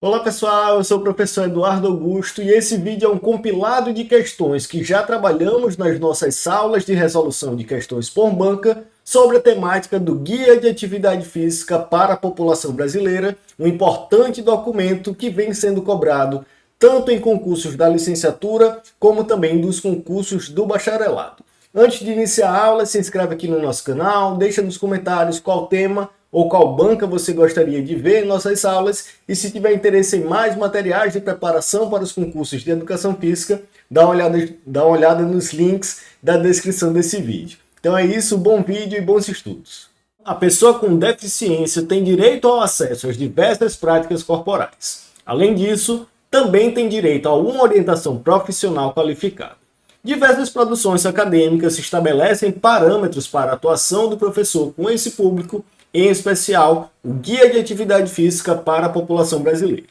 Olá pessoal, eu sou o professor Eduardo Augusto e esse vídeo é um compilado de questões que já trabalhamos nas nossas aulas de resolução de questões por banca sobre a temática do Guia de Atividade Física para a População Brasileira, um importante documento que vem sendo cobrado tanto em concursos da licenciatura como também dos concursos do bacharelado. Antes de iniciar a aula, se inscreve aqui no nosso canal, deixa nos comentários qual tema ou qual banca você gostaria de ver em nossas aulas, e se tiver interesse em mais materiais de preparação para os concursos de educação física, dá uma olhada nos links da descrição desse vídeo. Então é isso, bom vídeo e bons estudos. A pessoa com deficiência tem direito ao acesso às diversas práticas corporais. Além disso, também tem direito a uma orientação profissional qualificada. Diversas produções acadêmicas estabelecem parâmetros para a atuação do professor com esse público, em especial o Guia de Atividade Física para a População Brasileira.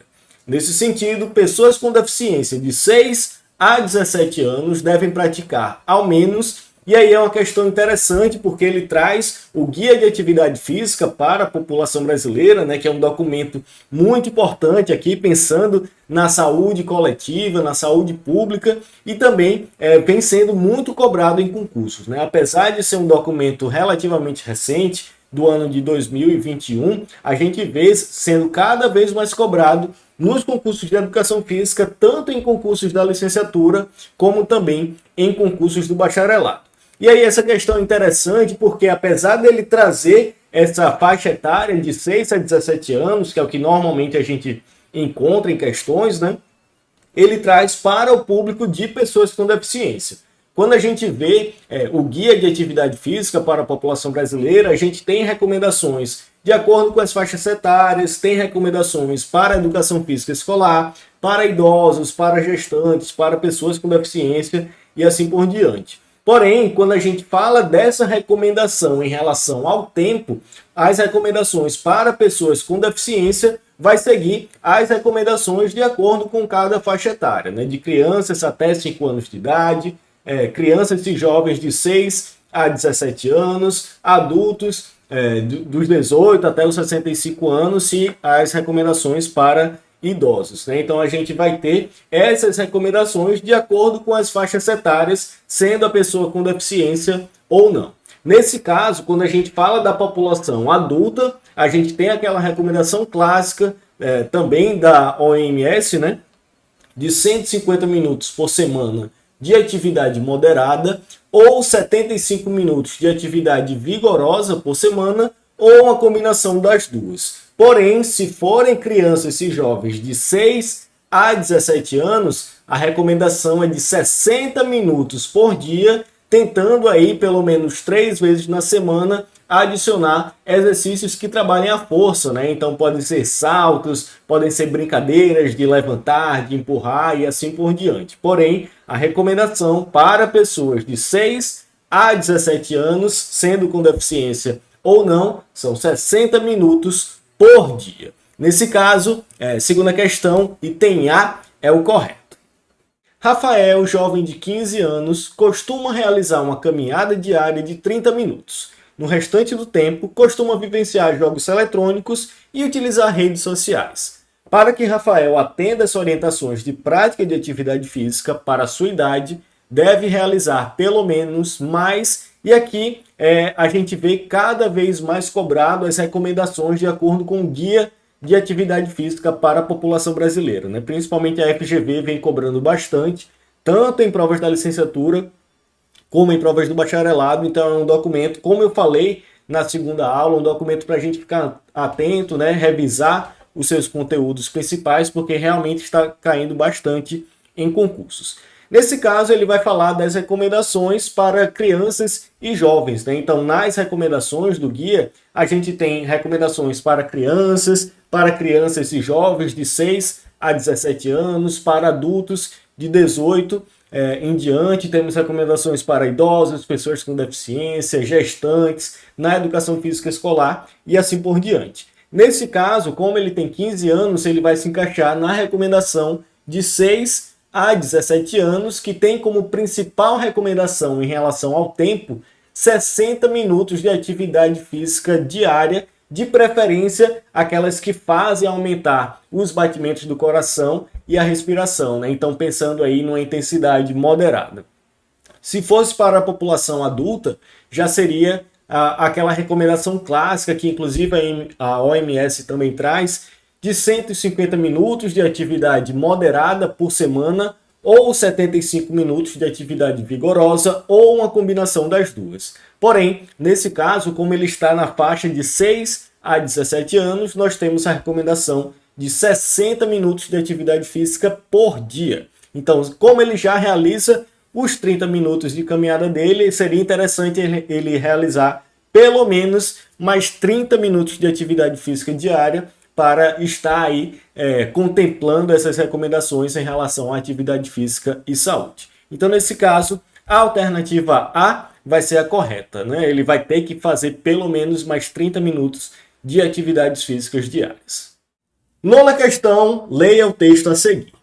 Nesse sentido, pessoas com deficiência de 6 a 17 anos devem praticar ao menos, e aí é uma questão interessante porque ele traz o Guia de Atividade Física para a População Brasileira, né, que é um documento muito importante aqui, pensando na saúde coletiva, na saúde pública, e também vem sendo muito cobrado em concursos, né? Apesar de ser um documento relativamente recente, do ano de 2021, a gente vê sendo cada vez mais cobrado nos concursos de educação física, tanto em concursos da licenciatura, como também em concursos do bacharelado. E aí essa questão é interessante porque, apesar dele trazer essa faixa etária de 6 a 17 anos, que é o que normalmente a gente encontra em questões, né? Ele traz para o público de pessoas com deficiência. Quando a gente vê o Guia de Atividade Física para a População Brasileira, a gente tem recomendações de acordo com as faixas etárias, tem recomendações para a educação física escolar, para idosos, para gestantes, para pessoas com deficiência e assim por diante. Porém, quando a gente fala dessa recomendação em relação ao tempo, as recomendações para pessoas com deficiência vai seguir as recomendações de acordo com cada faixa etária, né? De crianças até 5 anos de idade, crianças e jovens de 6 a 17 anos, adultos dos 18 até os 65 anos e as recomendações para idosos, né? Então a gente vai ter essas recomendações de acordo com as faixas etárias, sendo a pessoa com deficiência ou não. Nesse caso, quando a gente fala da população adulta, a gente tem aquela recomendação clássica também da OMS, né? De 150 minutos por semana de atividade moderada ou 75 minutos de atividade vigorosa por semana ou uma combinação das duas. Porém, se forem crianças e jovens de 6 a 17 anos, a recomendação é de 60 minutos por dia, tentando aí pelo menos 3 vezes na semana adicionar exercícios que trabalhem a força, né? Então podem ser saltos, podem ser brincadeiras de levantar, de empurrar e assim por diante. Porém, a recomendação para pessoas de 6 a 17 anos, sendo com deficiência ou não, são 60 minutos por dia. Nesse caso, segunda questão, item A é o correto. Rafael, jovem de 15 anos, costuma realizar uma caminhada diária de 30 minutos. No restante do tempo, costuma vivenciar jogos eletrônicos e utilizar redes sociais. Para que Rafael atenda às orientações de prática de atividade física para a sua idade, deve realizar pelo menos mais, e aqui a gente vê cada vez mais cobrado as recomendações de acordo com o Guia de Atividade Física para a População Brasileira, né? Principalmente a FGV vem cobrando bastante, tanto em provas da licenciatura como em provas do bacharelado. Então é um documento, como eu falei na segunda aula, um documento para a gente ficar atento, né? Revisar os seus conteúdos principais, porque realmente está caindo bastante em concursos. Nesse caso, ele vai falar das recomendações para crianças e jovens, né? Então, nas recomendações do guia, a gente tem recomendações para crianças e jovens de 6 a 17 anos, para adultos de 18 em diante. Temos recomendações para idosos, pessoas com deficiência, gestantes, na educação física escolar e assim por diante. Nesse caso, como ele tem 15 anos, ele vai se encaixar na recomendação de 6 a 17 anos, que tem como principal recomendação em relação ao tempo 60 minutos de atividade física diária, de preferência aquelas que fazem aumentar os batimentos do coração e a respiração, né? Então pensando aí numa intensidade moderada. Se fosse para a população adulta, já seria aquela recomendação clássica que inclusive a OMS também traz, de 150 minutos de atividade moderada por semana ou 75 minutos de atividade vigorosa ou uma combinação das duas. Porém, nesse caso, como ele está na faixa de 6 a 17 anos, nós temos a recomendação de 60 minutos de atividade física por dia. Então, como ele já realiza os 30 minutos de caminhada dele, seria interessante ele realizar pelo menos mais 30 minutos de atividade física diária para estar aí contemplando essas recomendações em relação à atividade física e saúde. Então, nesse caso, a alternativa A vai ser a correta, né? Ele vai ter que fazer pelo menos mais 30 minutos de atividades físicas diárias. Nona questão, leia o texto a seguir.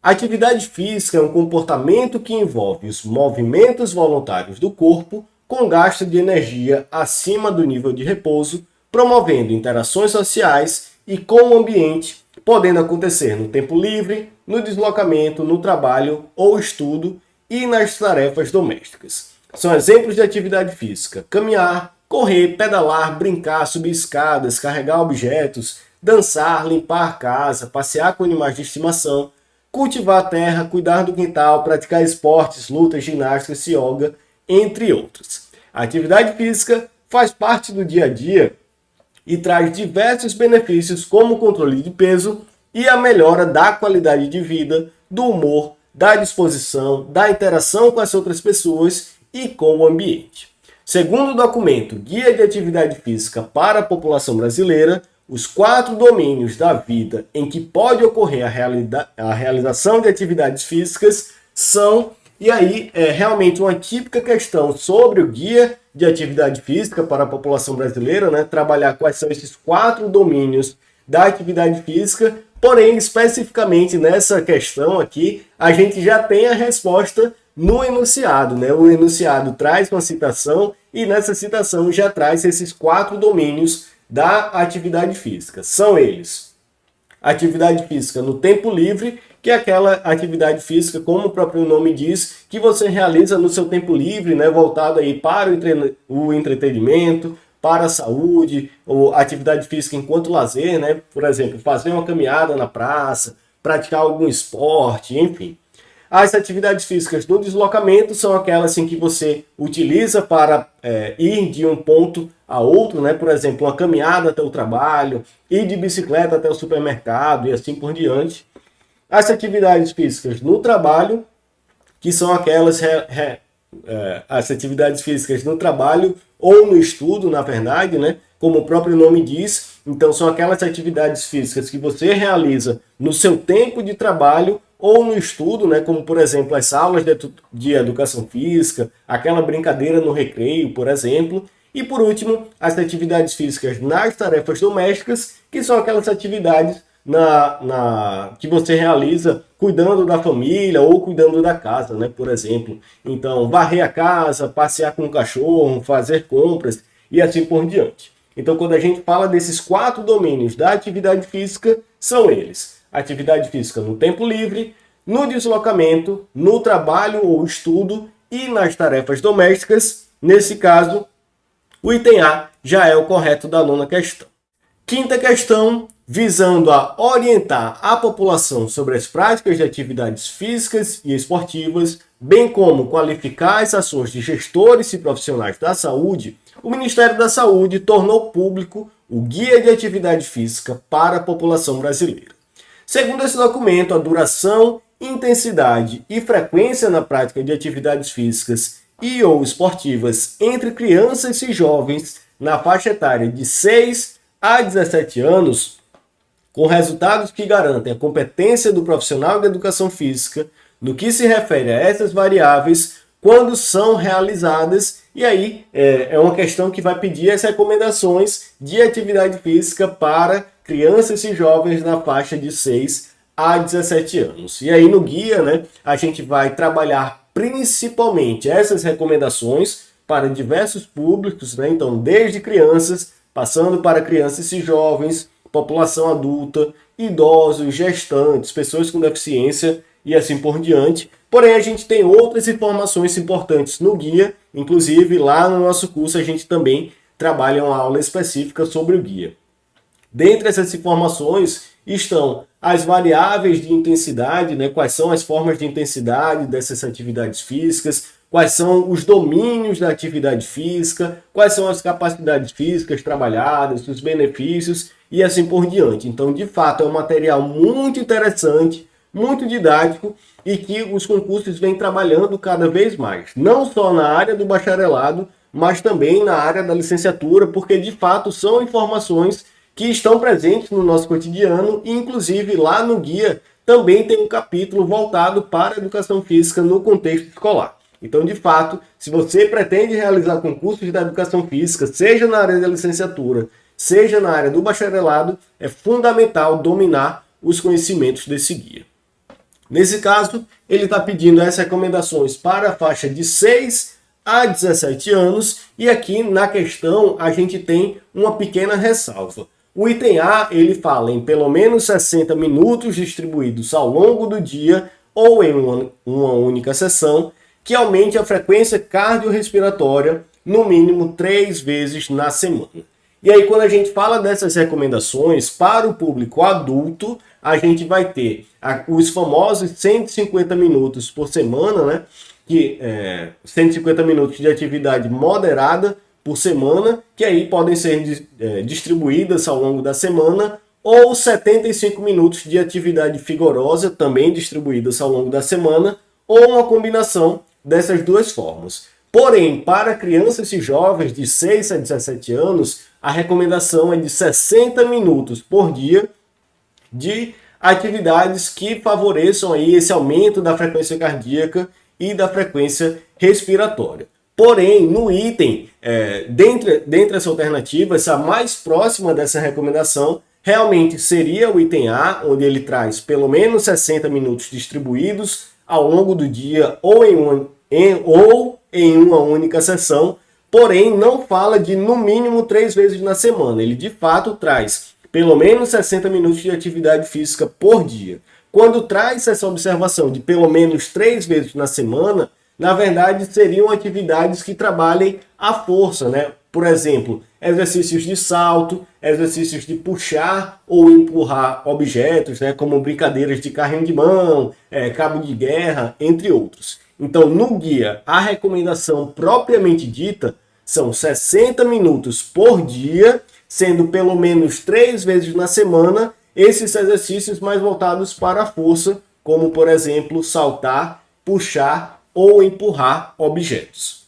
Atividade física é um comportamento que envolve os movimentos voluntários do corpo com gasto de energia acima do nível de repouso, promovendo interações sociais e com o ambiente, podendo acontecer no tempo livre, no deslocamento, no trabalho ou estudo e nas tarefas domésticas. São exemplos de atividade física: caminhar, correr, pedalar, brincar, subir escadas, carregar objetos, dançar, limpar a casa, passear com animais de estimação, cultivar a terra, cuidar do quintal, praticar esportes, lutas, ginásticas, yoga, entre outros. A atividade física faz parte do dia a dia e traz diversos benefícios como o controle de peso e a melhora da qualidade de vida, do humor, da disposição, da interação com as outras pessoas e com o ambiente. Segundo o documento Guia de Atividade Física para a População Brasileira, os 4 domínios da vida em que pode ocorrer a realização de atividades físicas são, e aí é realmente uma típica questão sobre o Guia de Atividade Física para a População Brasileira, né? Trabalhar quais são esses 4 domínios da atividade física, porém, especificamente nessa questão aqui, a gente já tem a resposta no enunciado, né? O enunciado traz uma citação e nessa citação já traz esses 4 domínios da atividade física. São eles: atividade física no tempo livre, que é aquela atividade física, como o próprio nome diz, que você realiza no seu tempo livre, né, voltado aí para o entretenimento, para a saúde, ou atividade física enquanto lazer, né? Por exemplo, fazer uma caminhada na praça, praticar algum esporte, enfim. As atividades físicas no deslocamento são aquelas em que você utiliza para ir de um ponto a outro, né? Por exemplo, uma caminhada até o trabalho, ir de bicicleta até o supermercado e assim por diante. As atividades físicas no trabalho, que são aquelas as atividades físicas no trabalho ou no estudo, na verdade, né? Como o próprio nome diz, então são aquelas atividades físicas que você realiza no seu tempo de trabalho ou no estudo, né? Como por exemplo as aulas de educação física, aquela brincadeira no recreio, por exemplo. E por último, as atividades físicas nas tarefas domésticas, que são aquelas atividades que você realiza cuidando da família ou cuidando da casa, né? Por exemplo. Então, varrer a casa, passear com o cachorro, fazer compras e assim por diante. Então, quando a gente fala desses 4 domínios da atividade física, são eles: atividade física no tempo livre, no deslocamento, no trabalho ou estudo e nas tarefas domésticas. Nesse caso, o item A já é o correto da nona questão. Quinta questão, visando a orientar a população sobre as práticas de atividades físicas e esportivas, bem como qualificar as ações de gestores e profissionais da saúde, o Ministério da Saúde tornou público o Guia de Atividade Física para a População Brasileira. Segundo esse documento, a duração, intensidade e frequência na prática de atividades físicas e ou esportivas entre crianças e jovens na faixa etária de 6 a 17 anos, com resultados que garantem a competência do profissional de educação física no que se refere a essas variáveis quando são realizadas, e aí é uma questão que vai pedir as recomendações de atividade física para crianças e jovens na faixa de 6 a 17 anos. E aí no guia, né, a gente vai trabalhar principalmente essas recomendações para diversos públicos, né? Então desde crianças, passando para crianças e jovens, população adulta, idosos, gestantes, pessoas com deficiência e assim por diante. Porém, a gente tem outras informações importantes no guia, inclusive lá no nosso curso a gente também trabalha uma aula específica sobre o guia. Dentre essas informações estão as variáveis de intensidade, né? Quais são as formas de intensidade dessas atividades físicas, quais são os domínios da atividade física, quais são as capacidades físicas trabalhadas, os benefícios e assim por diante. Então, de fato, é um material muito interessante, muito didático e que os concursos vêm trabalhando cada vez mais, não só na área do bacharelado, mas também na área da licenciatura, porque de fato são informações que estão presentes no nosso cotidiano e inclusive lá no guia também tem um capítulo voltado para a educação física no contexto escolar. Então, de fato, se você pretende realizar concursos da educação física, seja na área da licenciatura, seja na área do bacharelado, é fundamental dominar os conhecimentos desse guia. Nesse caso, ele está pedindo as recomendações para a faixa de 6 a 17 anos e aqui na questão a gente tem uma pequena ressalva. O item A, ele fala em pelo menos 60 minutos distribuídos ao longo do dia ou em uma única sessão, que aumente a frequência cardiorrespiratória no mínimo 3 vezes na semana. E aí, quando a gente fala dessas recomendações para o público adulto, a gente vai ter os famosos 150 minutos por semana, né? 150 minutos de atividade moderada por semana, que aí podem ser distribuídas ao longo da semana, ou 75 minutos de atividade vigorosa, também distribuídas ao longo da semana, ou uma combinação dessas duas formas. Porém, para crianças e jovens de 6 a 17 anos, a recomendação é de 60 minutos por dia de atividades que favoreçam aí esse aumento da frequência cardíaca e da frequência respiratória. Porém, no item, dentre as alternativas, a mais próxima dessa recomendação realmente seria o item A, onde ele traz pelo menos 60 minutos distribuídos ao longo do dia ou em uma única sessão, porém não fala de no mínimo 3 vezes na semana. Ele de fato traz pelo menos 60 minutos de atividade física por dia. Quando traz essa observação de pelo menos 3 vezes na semana, na verdade seriam atividades que trabalhem a força, né? Por exemplo, exercícios de salto, exercícios de puxar ou empurrar objetos, né? Como brincadeiras de carrinho de mão, cabo de guerra, entre outros. Então, no guia, a recomendação propriamente dita são 60 minutos por dia, sendo pelo menos 3 vezes na semana, esses exercícios mais voltados para a força, como, por exemplo, saltar, puxar ou empurrar objetos.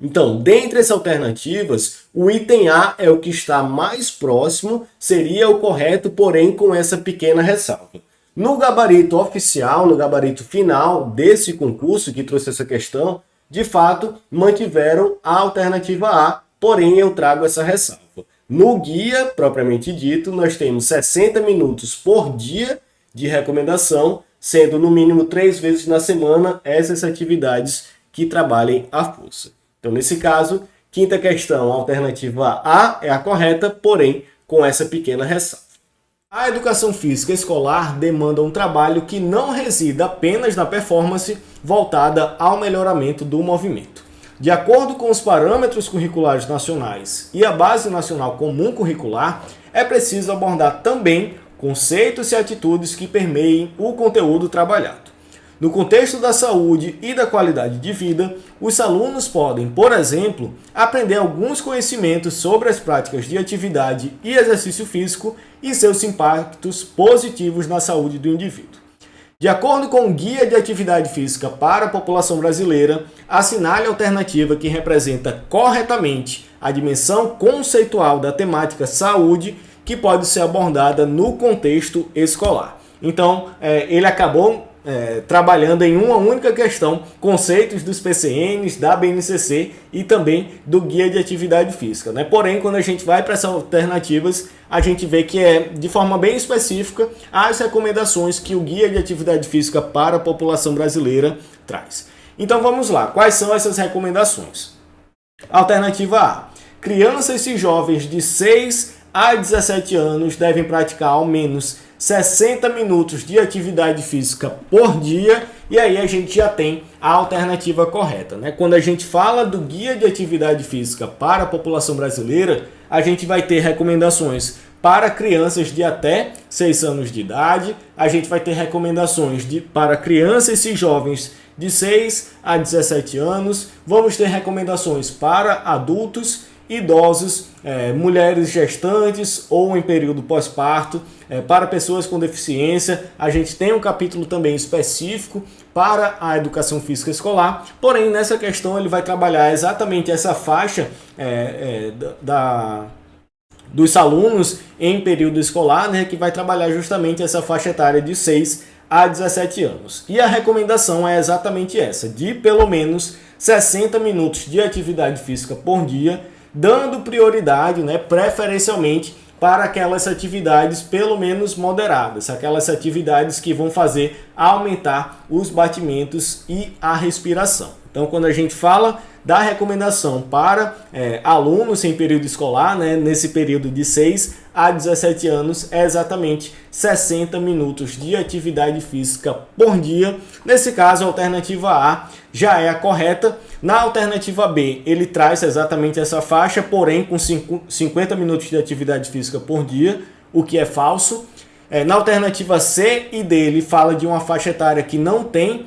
Então, dentre as alternativas, o item A é o que está mais próximo, seria o correto, porém com essa pequena ressalva. No gabarito oficial, no gabarito final desse concurso que trouxe essa questão, de fato, mantiveram a alternativa A, porém eu trago essa ressalva. No guia, propriamente dito, nós temos 60 minutos por dia de recomendação, sendo no mínimo 3 vezes na semana essas atividades que trabalhem a força. Então, nesse caso, quinta questão, a alternativa A é a correta, porém com essa pequena ressalva. A educação física escolar demanda um trabalho que não resida apenas na performance voltada ao melhoramento do movimento. De acordo com os parâmetros curriculares nacionais e a Base Nacional Comum Curricular, é preciso abordar também conceitos e atitudes que permeiem o conteúdo trabalhado. No contexto da saúde e da qualidade de vida, os alunos podem, por exemplo, aprender alguns conhecimentos sobre as práticas de atividade e exercício físico e seus impactos positivos na saúde do indivíduo. De acordo com o Guia de Atividade Física para a População Brasileira, assinale a alternativa que representa corretamente a dimensão conceitual da temática saúde que pode ser abordada no contexto escolar. Então, ele acabou trabalhando em uma única questão, conceitos dos PCNs, da BNCC e também do Guia de Atividade Física, né? Porém, quando a gente vai para essas alternativas, a gente vê que é de forma bem específica as recomendações que o Guia de Atividade Física para a População Brasileira traz. Então vamos lá, quais são essas recomendações? Alternativa A. Crianças e jovens de 6 a 17 anos devem praticar ao menos 60 minutos de atividade física por dia, e aí a gente já tem a alternativa correta, né? Quando a gente fala do Guia de Atividade Física para a População Brasileira, a gente vai ter recomendações para crianças de até 6 anos de idade, a gente vai ter recomendações para crianças e jovens de 6 a 17 anos, vamos ter recomendações para adultos, idosos, mulheres gestantes ou em período pós-parto, para pessoas com deficiência. A gente tem um capítulo também específico para a educação física escolar, porém nessa questão ele vai trabalhar exatamente essa faixa dos alunos em período escolar, né, que vai trabalhar justamente essa faixa etária de 6 a 17 anos. E a recomendação é exatamente essa, de pelo menos 60 minutos de atividade física por dia, dando prioridade, né, preferencialmente para aquelas atividades pelo menos moderadas, aquelas atividades que vão fazer aumentar os batimentos e a respiração. Então, quando a gente fala da recomendação para alunos em período escolar, né, nesse período de 6 a 17 anos, é exatamente 60 minutos de atividade física por dia. Nesse caso, a alternativa A já é a correta. Na alternativa B, ele traz exatamente essa faixa, porém com 50 minutos de atividade física por dia, o que é falso. Na alternativa C e D, ele fala de uma faixa etária que não tem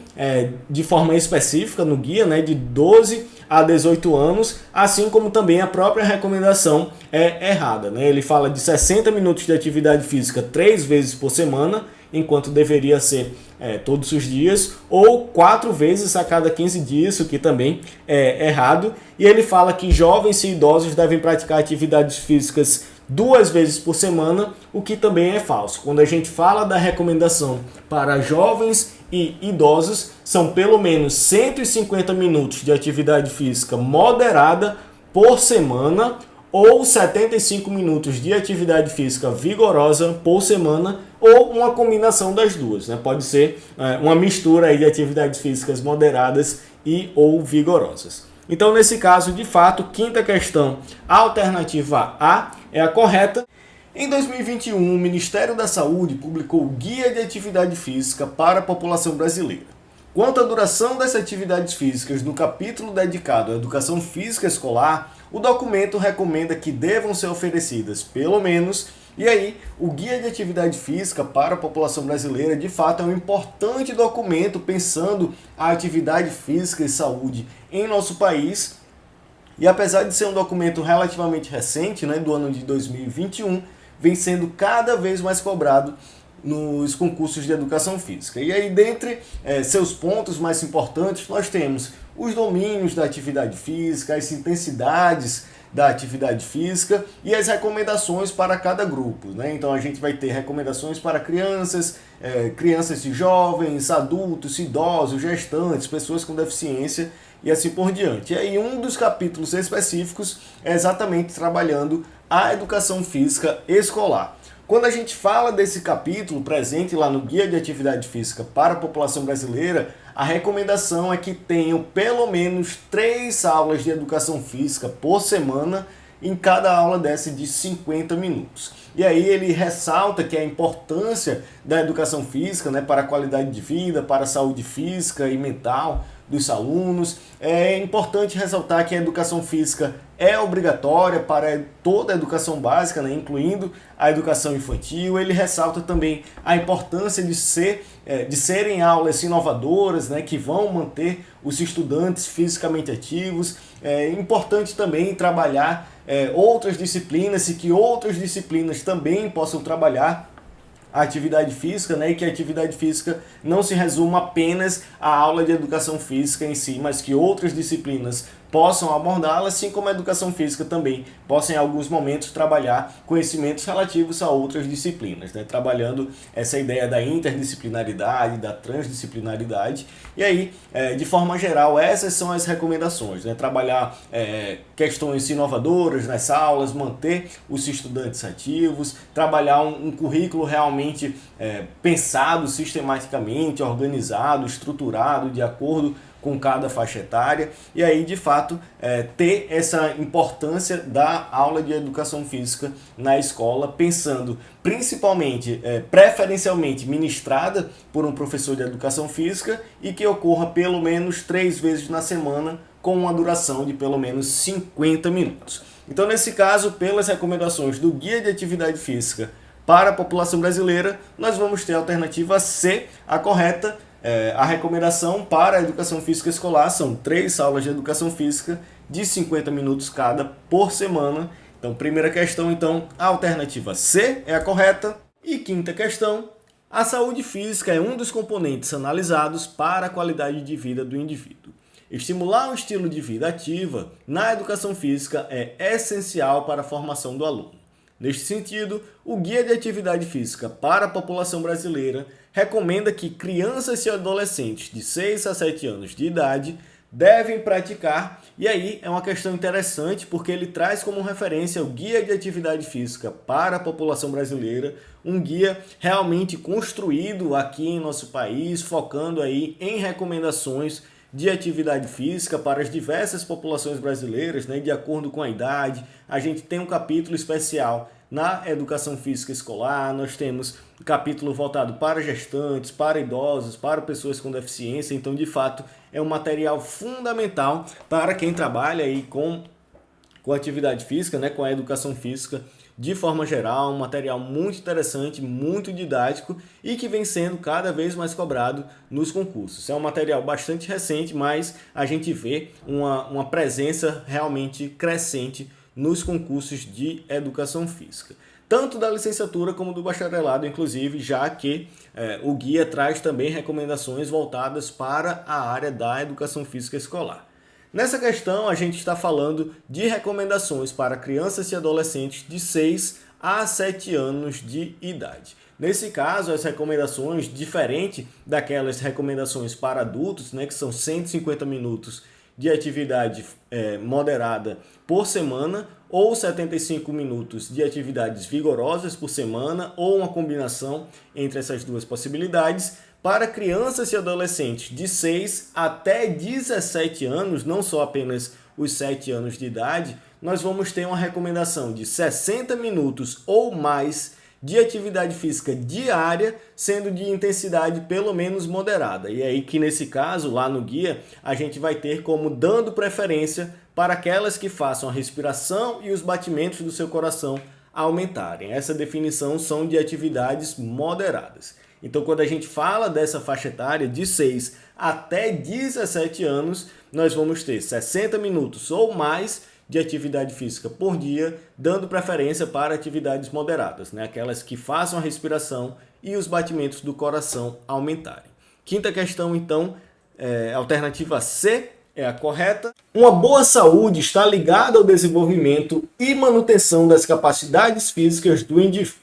de forma específica no guia, né, de 12 a 18 anos, assim como também a própria recomendação é errada, né? Ele fala de 60 minutos de atividade física 3 vezes por semana, enquanto deveria ser todos os dias, ou 4 vezes a cada 15 dias, o que também é errado. E ele fala que jovens e idosos devem praticar atividades físicas 2 vezes por semana, o que também é falso. Quando a gente fala da recomendação para jovens e idosos, são pelo menos 150 minutos de atividade física moderada por semana, ou 75 minutos de atividade física vigorosa por semana, ou uma combinação das duas, né? Pode ser uma mistura aí de atividades físicas moderadas e ou vigorosas. Então, nesse caso, de fato, quinta questão, a alternativa A é a correta. Em 2021, o Ministério da Saúde publicou o Guia de Atividade Física para a População Brasileira. Quanto à duração das atividades físicas no capítulo dedicado à educação física escolar, o documento recomenda que devam ser oferecidas pelo menos. E aí, o Guia de Atividade Física para a População Brasileira, de fato, é um importante documento pensando a atividade física e saúde em nosso país. E apesar de ser um documento relativamente recente, né, do ano de 2021, vem sendo cada vez mais cobrado nos concursos de educação física. E aí, dentre seus pontos mais importantes, nós temos os domínios da atividade física, as intensidades da atividade física e as recomendações para cada grupo, né? Então a gente vai ter recomendações para crianças, crianças e jovens, adultos, idosos, gestantes, pessoas com deficiência e assim por diante. E aí um dos capítulos específicos é exatamente trabalhando a educação física escolar. Quando a gente fala desse capítulo presente lá no Guia de Atividade Física para a População Brasileira, a recomendação é que tenham pelo menos 3 aulas de educação física por semana, em cada aula dessa de 50 minutos. E aí ele ressalta que a importância da educação física, né, para a qualidade de vida, para a saúde física e mental dos alunos. É importante ressaltar que a educação física é obrigatória para toda a educação básica, né, incluindo a educação infantil. Ele ressalta também a importância de serem aulas inovadoras, né, que vão manter os estudantes fisicamente ativos. É importante também trabalhar outras disciplinas e que outras disciplinas também possam trabalhar a atividade física, né, e que a atividade física não se resuma apenas à aula de educação física em si, mas que outras disciplinas possam abordá-la, assim como a educação física também possa em alguns momentos trabalhar conhecimentos relativos a outras disciplinas, né, trabalhando essa ideia da interdisciplinaridade, da transdisciplinaridade. E aí, de forma geral, essas são as recomendações, né, trabalhar questões inovadoras nas aulas, manter os estudantes ativos, trabalhar um currículo realmente pensado sistematicamente, organizado, estruturado, de acordo com cada faixa etária, e aí de fato ter essa importância da aula de educação física na escola, pensando principalmente, preferencialmente ministrada por um professor de educação física e que ocorra pelo menos 3 vezes na semana com uma duração de pelo menos 50 minutos. Então, nesse caso, pelas recomendações do Guia de Atividade Física para a população brasileira, nós vamos ter a alternativa C, a correta. A recomendação para a educação física escolar são 3 aulas de educação física de 50 minutos cada por semana. Então, primeira questão, então, a alternativa C é a correta. E quinta questão, a saúde física é um dos componentes analisados para a qualidade de vida do indivíduo. Estimular um estilo de vida ativa na educação física é essencial para a formação do aluno. Neste sentido, o Guia de Atividade Física para a população brasileira recomenda que crianças e adolescentes de 6 a 7 anos de idade devem praticar, e aí é uma questão interessante porque ele traz como referência o Guia de Atividade Física para a população brasileira, um guia realmente construído aqui em nosso país, focando aí em recomendações de atividade física para as diversas populações brasileiras, né, de acordo com a idade. A gente tem um capítulo especial na educação física escolar, nós temos um capítulo voltado para gestantes, para idosos, para pessoas com deficiência, então de fato é um material fundamental para quem trabalha aí com atividade física, né, com a educação física de forma geral, um material muito interessante, muito didático e que vem sendo cada vez mais cobrado nos concursos. É um material bastante recente, mas a gente vê uma presença realmente crescente nos concursos de educação física. Tanto da licenciatura como do bacharelado, inclusive, já que o guia traz também recomendações voltadas para a área da educação física escolar. Nessa questão, a gente está falando de recomendações para crianças e adolescentes de 6 a 7 anos de idade. Nesse caso, as recomendações, diferente daquelas recomendações para adultos, né, que são 150 minutos de atividade moderada por semana, ou 75 minutos de atividades vigorosas por semana, ou uma combinação entre essas duas possibilidades. Para crianças e adolescentes de 6 até 17 anos, não só apenas os 7 anos de idade, nós vamos ter uma recomendação de 60 minutos ou mais de atividade física diária, sendo de intensidade pelo menos moderada. E aí que nesse caso, lá no guia, a gente vai ter como dando preferência para aquelas que façam a respiração e os batimentos do seu coração aumentarem. Essa definição são de atividades moderadas. Então, quando a gente fala dessa faixa etária de 6 até 17 anos, nós vamos ter 60 minutos ou mais de atividade física por dia, dando preferência para atividades moderadas, né? Aquelas que façam a respiração e os batimentos do coração aumentarem. Quinta questão, então, alternativa C é a correta. Uma boa saúde está ligada ao desenvolvimento e manutenção das capacidades físicas do indivíduo.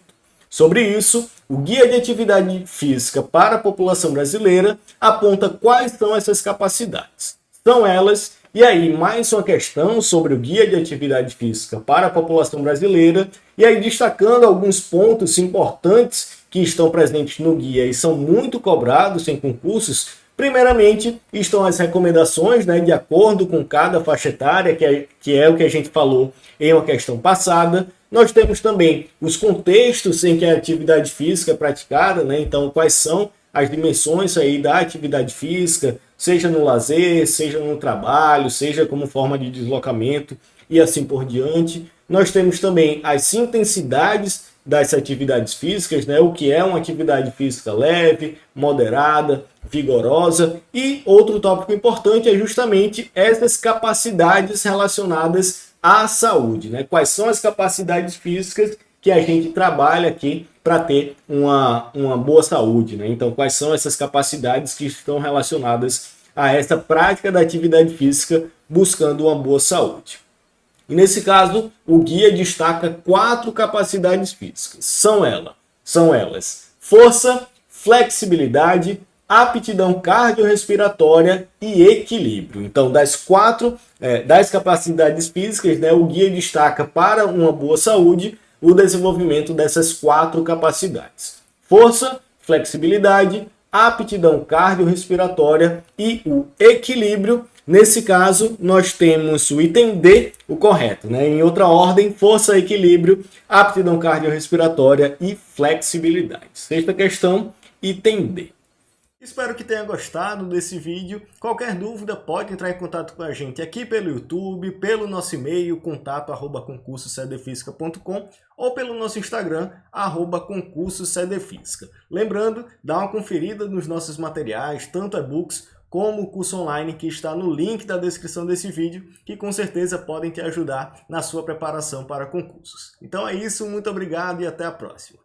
Sobre isso, o Guia de Atividade Física para a população brasileira aponta quais são essas capacidades. São elas, e aí mais uma questão sobre o Guia de Atividade Física para a população brasileira, e aí destacando alguns pontos importantes que estão presentes no guia e são muito cobrados em concursos. Primeiramente, estão as recomendações, né, de acordo com cada faixa etária, que é o que a gente falou em uma questão passada. Nós temos também os contextos em que a atividade física é praticada, né? Então, quais são as dimensões aí da atividade física, seja no lazer, seja no trabalho, seja como forma de deslocamento e assim por diante. Nós temos também as intensidades das atividades físicas, né? O que é uma atividade física leve, moderada, vigorosa. E outro tópico importante é justamente essas capacidades relacionadas à saúde, né? Quais são as capacidades físicas que a gente trabalha aqui para ter uma boa saúde, né? Então, quais são essas capacidades que estão relacionadas a essa prática da atividade física buscando uma boa saúde? E nesse caso, o guia destaca 4 capacidades físicas. São elas: força, flexibilidade, aptidão cardiorrespiratória e equilíbrio. Então, das capacidades físicas, né, o guia destaca para uma boa saúde o desenvolvimento dessas 4 capacidades: força, flexibilidade, aptidão cardiorrespiratória e o equilíbrio. Nesse caso, nós temos o item D, o correto, né? Em outra ordem, força, equilíbrio, aptidão cardiorrespiratória e flexibilidade. Sexta questão, item D. Espero que tenha gostado desse vídeo. Qualquer dúvida pode entrar em contato com a gente aqui pelo YouTube, pelo nosso e-mail contato@concursocdfísica.com ou pelo nosso Instagram @concursocdfísica. Lembrando, dá uma conferida nos nossos materiais, tanto e-books como o curso online que está no link da descrição desse vídeo, que com certeza podem te ajudar na sua preparação para concursos. Então é isso, muito obrigado e até a próxima.